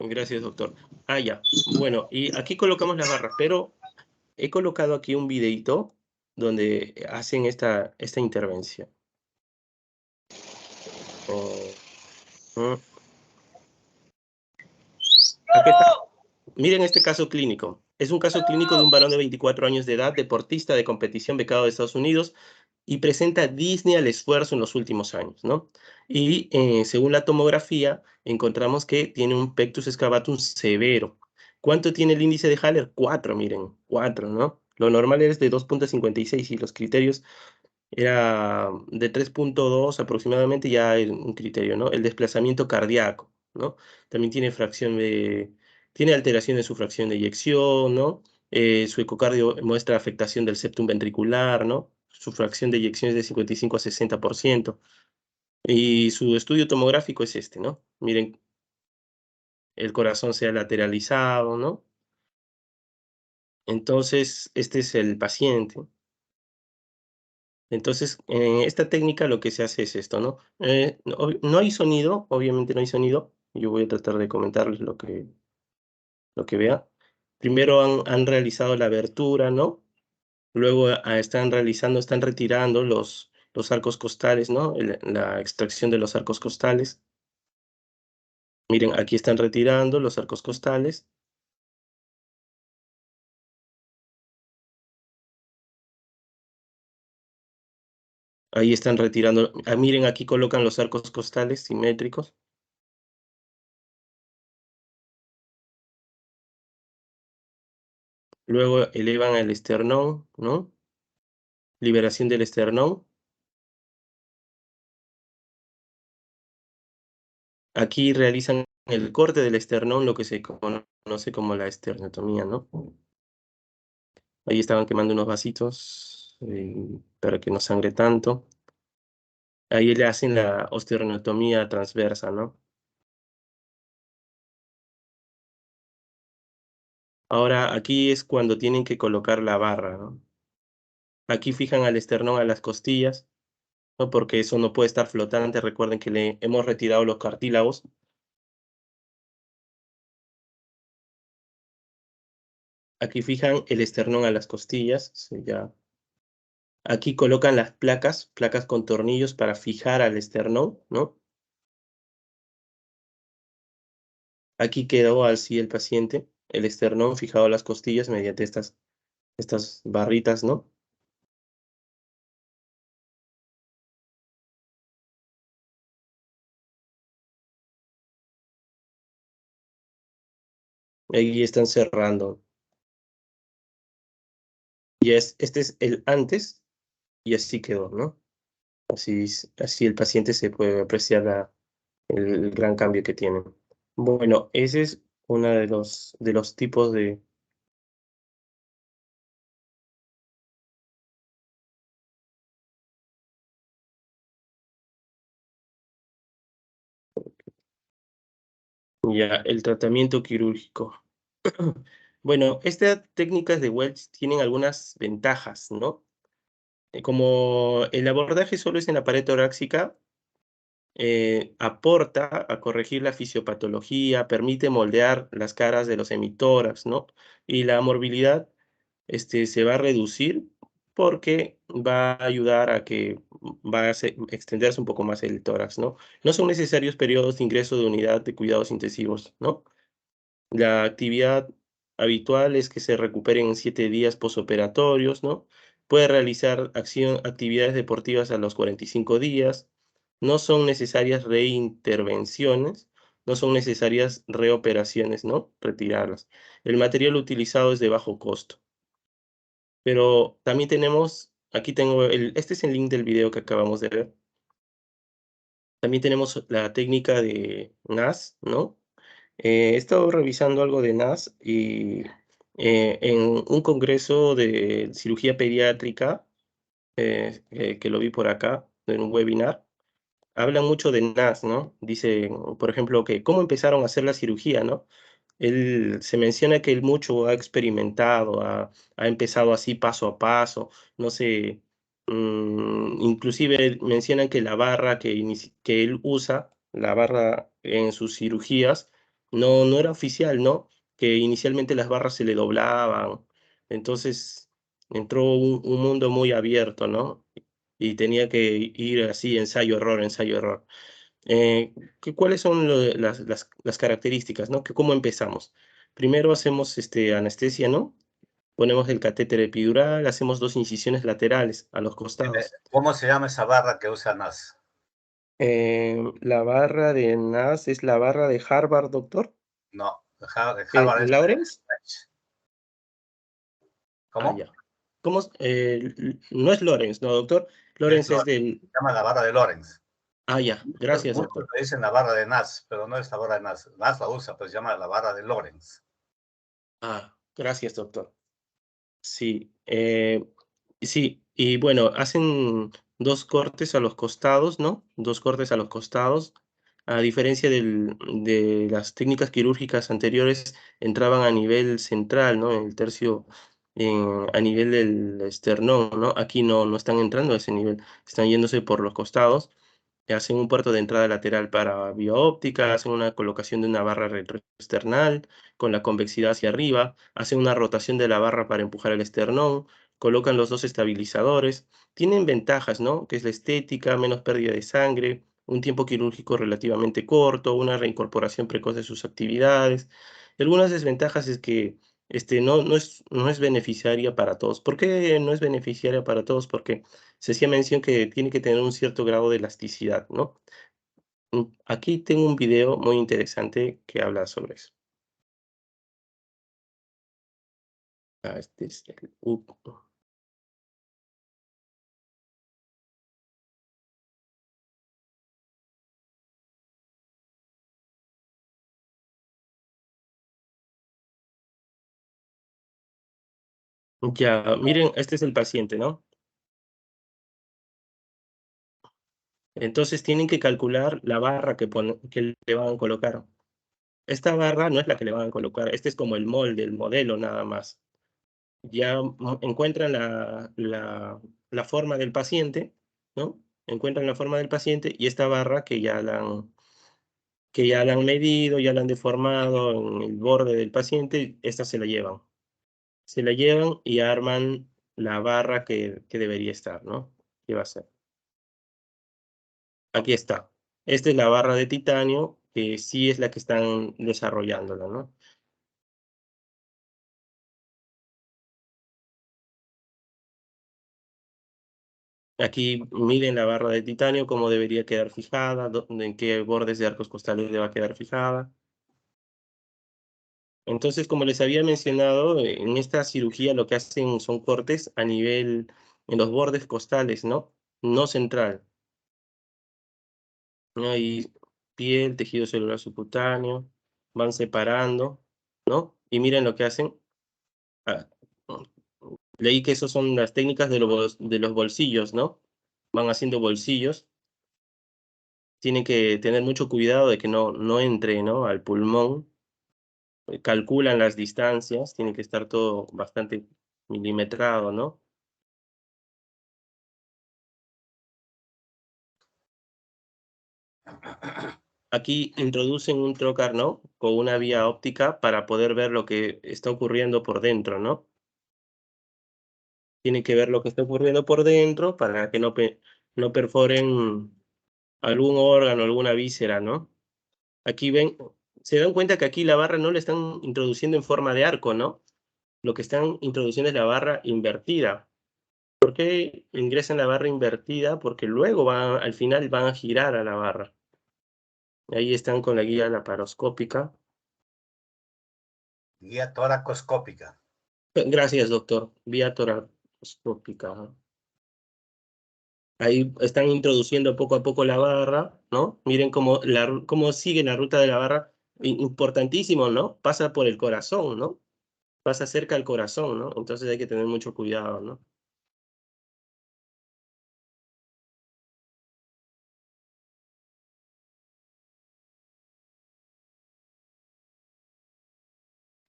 Gracias, doctor. Ya. Bueno, y aquí colocamos las barras, pero he colocado aquí un videito donde hacen esta intervención. Aquí está. Miren este caso clínico. Es un caso clínico de un varón de 24 años de edad, deportista de competición becado de Estados Unidos, y presenta disnea al esfuerzo en los últimos años, ¿no? Y según la tomografía, encontramos que tiene un pectus excavatum severo. ¿Cuánto tiene el índice de Haller? 4, miren, 4, ¿no? Lo normal es de 2.56 y los criterios era de 3.2 aproximadamente, ya hay un criterio, ¿no? El desplazamiento cardíaco, ¿no? También tiene alteración en su fracción de eyección, ¿no? Su ecocardio muestra afectación del septum ventricular, ¿no? Su fracción de eyección es de 55 a 60%. Y su estudio tomográfico es este, ¿no? Miren, el corazón se ha lateralizado, ¿no? Entonces, este es el paciente. Entonces, en esta técnica lo que se hace es esto, ¿no? No hay sonido, obviamente no hay sonido. Yo voy a tratar de comentarles lo que vea. Primero han realizado la abertura, ¿no? Luego están retirando los arcos costales, ¿no? La extracción de los arcos costales. Miren, aquí están retirando los arcos costales. Ahí están retirando. Miren, aquí colocan los arcos costales simétricos. Luego elevan el esternón, ¿no? Liberación del esternón. Aquí realizan el corte del esternón, lo que se conoce como la esternotomía, ¿no? Ahí estaban quemando unos vasitos para que no sangre tanto. Ahí le hacen la osteonotomía transversa, ¿no? Ahora, aquí es cuando tienen que colocar la barra, ¿no? Aquí fijan al esternón a las costillas, ¿no? Porque eso no puede estar flotante. Recuerden que le hemos retirado los cartílagos. Aquí fijan el esternón a las costillas. Sí, ya. Aquí colocan las placas con tornillos para fijar al esternón, ¿no? Aquí quedó así el paciente, el esternón fijado a las costillas mediante estas barritas, ¿no? Ahí están cerrando. Y este es el antes y así quedó, ¿no? Así el paciente se puede apreciar el gran cambio que tiene. Bueno, ese es uno de los tipos de... Ya, el tratamiento quirúrgico. Bueno, estas técnicas de Welch tienen algunas ventajas, ¿no? Como el abordaje solo es en la pared torácica, aporta a corregir la fisiopatología, permite moldear las caras de los hemitórax, ¿no? Y la morbilidad se va a reducir porque va a ayudar a que extenderse un poco más el tórax, ¿no? No son necesarios periodos de ingreso de unidad de cuidados intensivos, ¿no? La actividad habitual es que se recuperen en 7 días posoperatorios, ¿no? Puede realizar actividades deportivas a los 45 días. No son necesarias reintervenciones, no son necesarias reoperaciones, ¿no? Retirarlas. El material utilizado es de bajo costo. Pero también tenemos, aquí tengo, este es el link del video que acabamos de ver. También tenemos la técnica de NAS, ¿no? He estado revisando algo de NAS y en un congreso de cirugía pediátrica, que lo vi por acá, en un webinar, hablan mucho de NAS, ¿no? Dice, por ejemplo, que cómo empezaron a hacer la cirugía, ¿no? Él se menciona que él mucho ha experimentado, ha empezado así paso a paso, no sé, inclusive mencionan que la barra que él usa, la barra en sus cirugías, no era oficial, ¿no? Que inicialmente las barras se le doblaban, entonces entró un mundo muy abierto, ¿no? Y tenía que ir así, ensayo, error, ensayo, error. ¿Cuáles son las características, ¿no? ¿Cómo empezamos? Primero hacemos anestesia, ¿no? Ponemos el catéter epidural, hacemos 2 incisiones laterales a los costados. ¿Cómo se llama esa barra que usa NAS? La barra de NAS es la barra de Harvard, doctor. No, de Harvard es ¿Lawrence? Ah, ¿Cómo? ya. No es Lawrence, no, doctor. Es Lawrence es del... se llama la barra de Lawrence. Ah, ya. Gracias, Muchos doctor. le dicen la barra de NAS, pero no es la barra de NAS. NAS la usa, pero se llama la barra de Lawrence. Ah, gracias, doctor. Sí, sí, y bueno, hacen 2 cortes a los costados, ¿no? 2 cortes a los costados. A diferencia de las técnicas quirúrgicas anteriores, entraban a nivel central, ¿no? En el tercio, a nivel del esternón, ¿no? Aquí no están entrando a ese nivel, están yéndose por los costados. Hacen un puerto de entrada lateral para vía óptica, hacen una colocación de una barra retroesternal con la convexidad hacia arriba, hacen una rotación de la barra para empujar el esternón, colocan los 2 estabilizadores. Tienen ventajas, ¿no? Que es la estética, menos pérdida de sangre, un tiempo quirúrgico relativamente corto, una reincorporación precoz de sus actividades. Algunas desventajas es que no es beneficiaria para todos. ¿Por qué no es beneficiaria para todos? Porque se hacía mención que tiene que tener un cierto grado de elasticidad, ¿no? Aquí tengo un video muy interesante que habla sobre eso. Este es ya, miren, este es el paciente, ¿no? Entonces tienen que calcular la barra que le van a colocar. Esta barra no es la que le van a colocar, este es como el molde, el modelo nada más. Ya encuentran la forma del paciente, ¿no? Encuentran la forma del paciente y esta barra que ya la han medido, ya la han deformado en el borde del paciente, esta se la llevan. Se la llevan y arman la barra que debería estar, ¿no? ¿Qué va a ser? Aquí está. Esta es la barra de titanio, que sí es la que están desarrollándola, ¿no? Aquí miden la barra de titanio, cómo debería quedar fijada, en qué bordes de arcos costales debe quedar fijada. Entonces, como les había mencionado, en esta cirugía lo que hacen son cortes a nivel, en los bordes costales, ¿no? No central. ¿No? Ahí piel, tejido celular subcutáneo, van separando, ¿no? Y miren lo que hacen. Ah, leí que esas son las técnicas de los bolsillos, ¿no? Van haciendo bolsillos. Tienen que tener mucho cuidado de que no entre, ¿no? Al pulmón. Calculan las distancias, tiene que estar todo bastante milimetrado, ¿no? Aquí introducen un trocar, ¿no? Con una vía óptica para poder ver lo que está ocurriendo por dentro, ¿no? Tienen que ver lo que está ocurriendo por dentro para que no perforen algún órgano, alguna víscera, ¿no? Aquí ven, se dan cuenta que aquí la barra no la están introduciendo en forma de arco, ¿no? Lo que están introduciendo es la barra invertida. ¿Por qué ingresan la barra invertida? Porque luego al final van a girar a la barra. Ahí están con la guía laparoscópica. Guía toracoscópica. Gracias, doctor. Vía toracoscópica. Ahí están introduciendo poco a poco la barra, ¿no? Miren cómo sigue la ruta de la barra. Importantísimo, ¿no? Pasa por el corazón, ¿no? Pasa cerca al corazón, ¿no? Entonces hay que tener mucho cuidado, ¿no?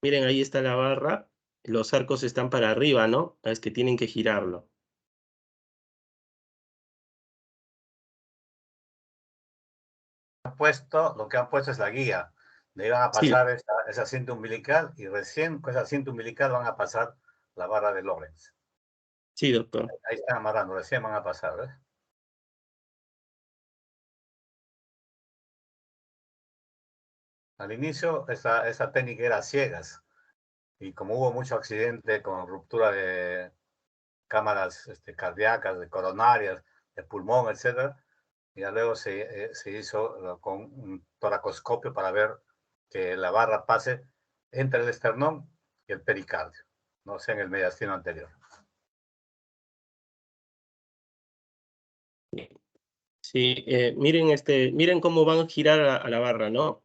Miren, ahí está la barra. Los arcos están para arriba, ¿no? Es que tienen que girarlo. Lo que han puesto es la guía. Le van a Sí, pasar esa cinta umbilical y recién con esa cinta umbilical van a pasar la barra de Lorentz. sí, doctor. Ahí están amarrando, recién van a pasar, ¿ves? Al inicio esa técnica era a ciegas y como hubo mucho accidente con ruptura de cámaras cardíacas, de coronarias, de pulmón, etcétera, y ya luego se hizo con un toracoscopio para ver que la barra pase entre el esternón y el pericardio, no sea en el mediastino anterior. Sí, miren cómo van a girar a la barra, ¿no?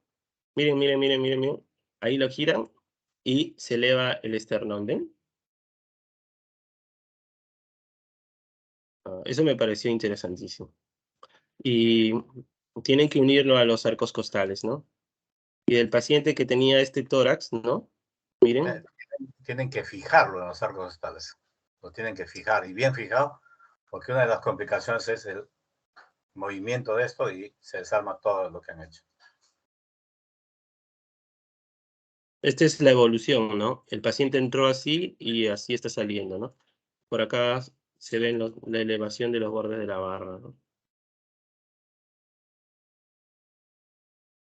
Miren. Ahí lo giran y se eleva el esternón, ¿ven? Eso me pareció interesantísimo. Y tienen que unirlo a los arcos costales, ¿no? Y del paciente que tenía este tórax, ¿no? Miren, Tienen que fijarlo en los arcos costales, lo tienen que fijar y bien fijado, porque una de las complicaciones es el movimiento de esto y se desarma todo lo que han hecho. esta es la evolución, ¿no? El paciente entró así y así está saliendo, ¿no? Por acá se ven la elevación de los bordes de la barra, ¿no?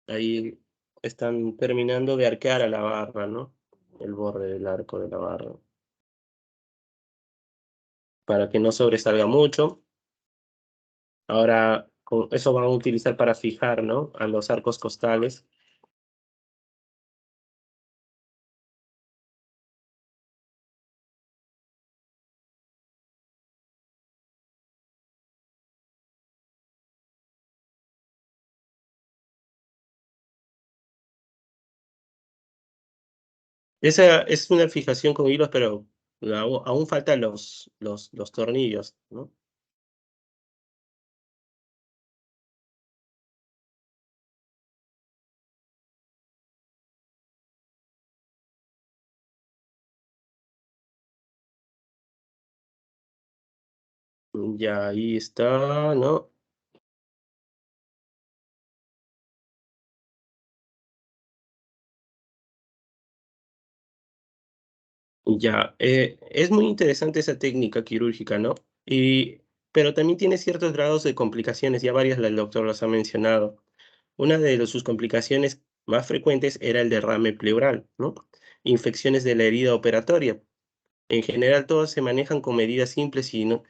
Ahí están terminando de arquear a la barra, ¿no? El borde del arco de la barra. Para que no sobresalga mucho. Ahora, eso van a utilizar para fijar, ¿no? A los arcos costales. Esa es una fijación con hilos, pero aún faltan los tornillos, ¿no? Ya ahí está, ¿no? Ya, es muy interesante esa técnica quirúrgica, ¿no? Pero también tiene ciertos grados de complicaciones, ya varias el doctor las ha mencionado. Una de sus complicaciones más frecuentes era el derrame pleural, ¿no? Infecciones de la herida operatoria. En general, todas se manejan con medidas simples y no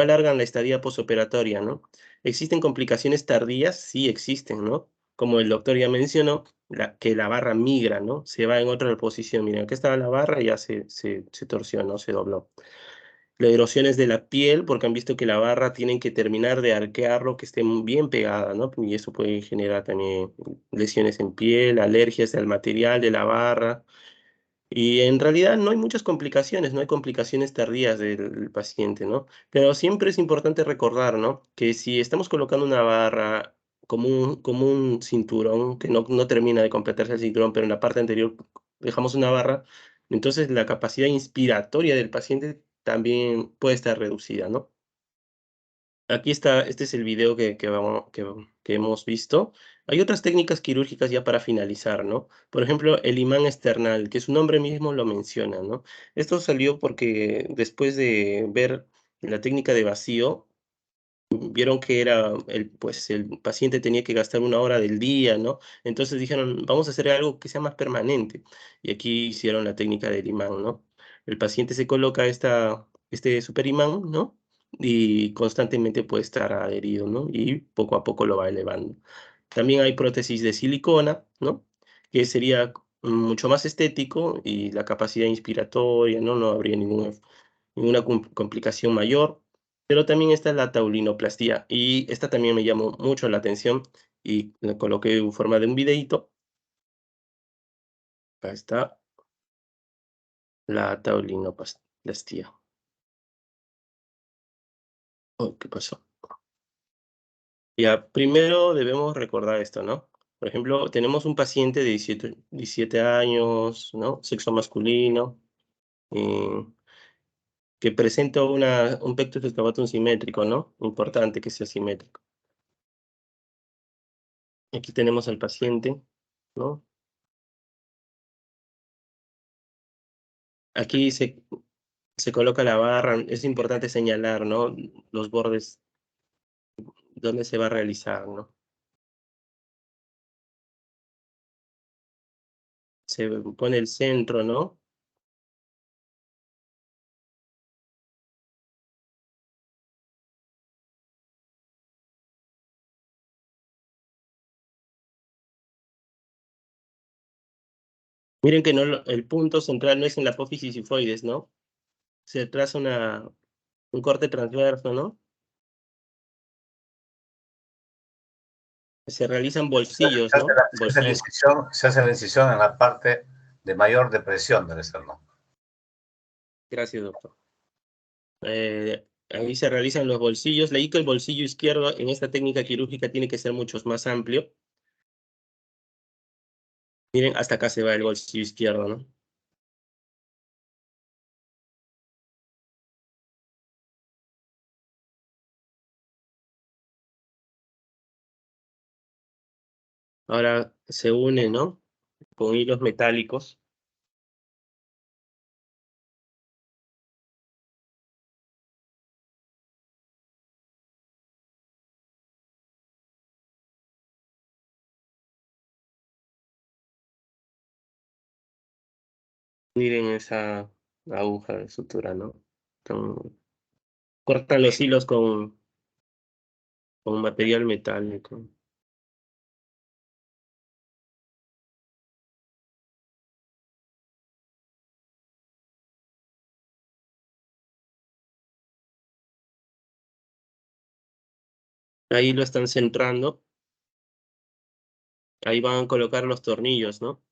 alargan la estadía posoperatoria, ¿no? ¿Existen complicaciones tardías? Sí existen, ¿no? como el doctor ya mencionó, que la barra migra, ¿no? Se va en otra posición. Miren, aquí estaba la barra y ya se torció, ¿no? Se dobló. La erosión es de la piel, porque han visto que la barra tienen que terminar de arquearlo, que esté bien pegada, ¿no? Y eso puede generar también lesiones en piel, alergias al material de la barra. Y en realidad no hay muchas complicaciones, no hay complicaciones tardías del paciente, ¿no? Pero siempre es importante recordar, ¿no? Que si estamos colocando una barra como un cinturón, que no termina de completarse el cinturón, pero en la parte anterior dejamos una barra, entonces la capacidad inspiratoria del paciente también puede estar reducida, ¿no? Aquí está, este es el video que hemos visto. Hay otras técnicas quirúrgicas ya para finalizar, ¿no? Por ejemplo, el imán external, que su nombre mismo lo menciona, ¿no? Esto salió porque después de ver la técnica de vacío, vieron que era pues el paciente tenía que gastar 1 hora del día, ¿no? Entonces dijeron, vamos a hacer algo que sea más permanente. Y aquí hicieron la técnica del imán, ¿no? El paciente se coloca este superimán, ¿no? Y constantemente puede estar adherido, ¿no? Y poco a poco lo va elevando. También hay prótesis de silicona, ¿no? Que sería mucho más estético y la capacidad inspiratoria, ¿no? No habría ninguna complicación mayor. Pero también está la taulinoplastia y esta también me llamó mucho la atención y la coloqué en forma de un videíto. Acá está la taulinoplastia. Oh, ¿qué pasó? Ya, primero debemos recordar esto, ¿no? Por ejemplo, tenemos un paciente de 17 años, ¿no? Sexo masculino, eh, que presenta un pectus excavatum simétrico, ¿no? Importante que sea simétrico. Aquí tenemos al paciente, ¿no? Aquí se coloca la barra, es importante señalar, ¿no? Los bordes donde se va a realizar, ¿no? Se pone el centro, ¿no? Miren que no, el punto central no es en la apófisis sifoides, ¿no? Se traza un corte transverso, ¿no? Se realizan bolsillos, ¿no? Bolsillos. Se hace la incisión en la parte de mayor depresión del esternón. Gracias, doctor. Ahí se realizan los bolsillos. Leí que el bolsillo izquierdo en esta técnica quirúrgica tiene que ser mucho más amplio. Miren, hasta acá se va el bolsillo izquierdo, ¿no? Ahora se une, ¿no? Con hilos metálicos. Miren esa aguja de sutura, ¿no? Cortan los hilos con material metálico. Ahí lo están centrando. Ahí van a colocar los tornillos, ¿no?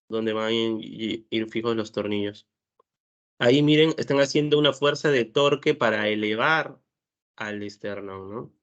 Donde van a ir fijos los tornillos. Ahí miren, están haciendo una fuerza de torque para elevar al esternón, ¿no?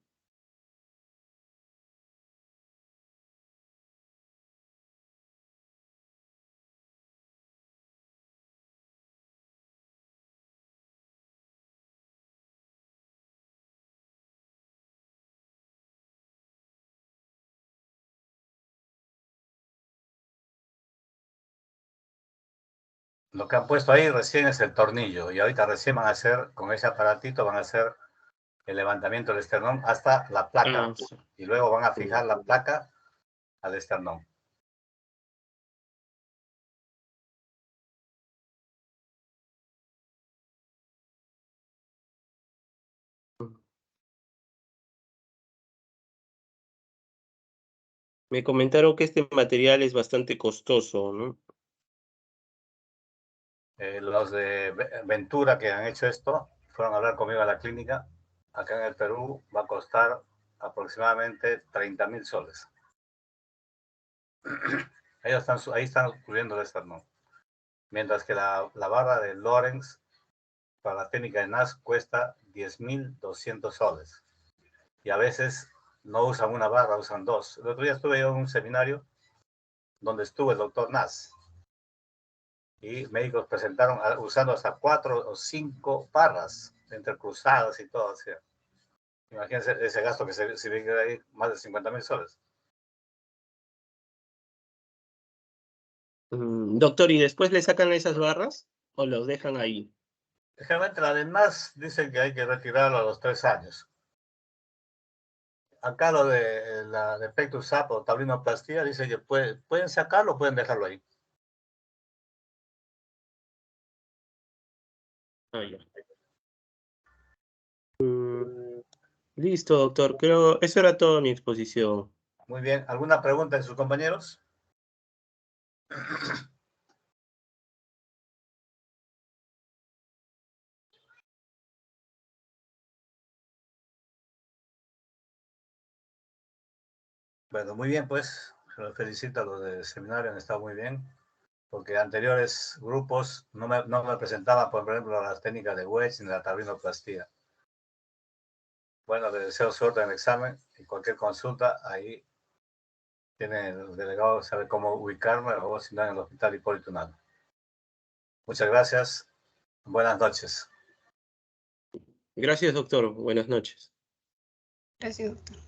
Lo que han puesto ahí recién es el tornillo y ahorita recién van a hacer, con ese aparatito, van a hacer el levantamiento del esternón hasta la placa Sí. y luego van a fijar la placa al esternón. Me comentaron que este material es bastante costoso, ¿no? Los de Ventura que han hecho esto fueron a hablar conmigo a la clínica. Acá en el Perú va a costar aproximadamente 30.000 soles. Ellos están, ahí están cubriendo estas, ¿no? Mientras que la barra de Lorenz para la técnica de NAS cuesta 10.200 soles. Y a veces no usan una barra, usan dos. El otro día estuve yo en un seminario donde estuvo el doctor Nas. Y médicos presentaron usando hasta 4 o 5 barras entrecruzadas y todo. O sea, imagínense ese gasto que se ve ahí, más de 50.000 soles. Doctor, ¿y después le sacan esas barras o los dejan ahí? Generalmente la de NAS dicen que hay que retirarlo a los 3 años. Acá lo de la de Pectus Sap o tablinoplastía dice que pueden sacarlo o pueden dejarlo ahí. Ah, ya. Listo, doctor. Creo eso era toda mi exposición. Muy bien. ¿Alguna pregunta de sus compañeros? Bueno, muy bien, pues. Los felicito a los del seminario, han estado muy bien. Porque anteriores grupos no me presentaban, por ejemplo, las técnicas de Wedge ni la tablinoplastía. Bueno, les deseo suerte en el examen y cualquier consulta, ahí tiene el delegado, sabe cómo ubicarme o si no en el hospital Hipólito Unanue. Muchas gracias. Buenas noches. Gracias, doctor. Buenas noches. Gracias, doctor.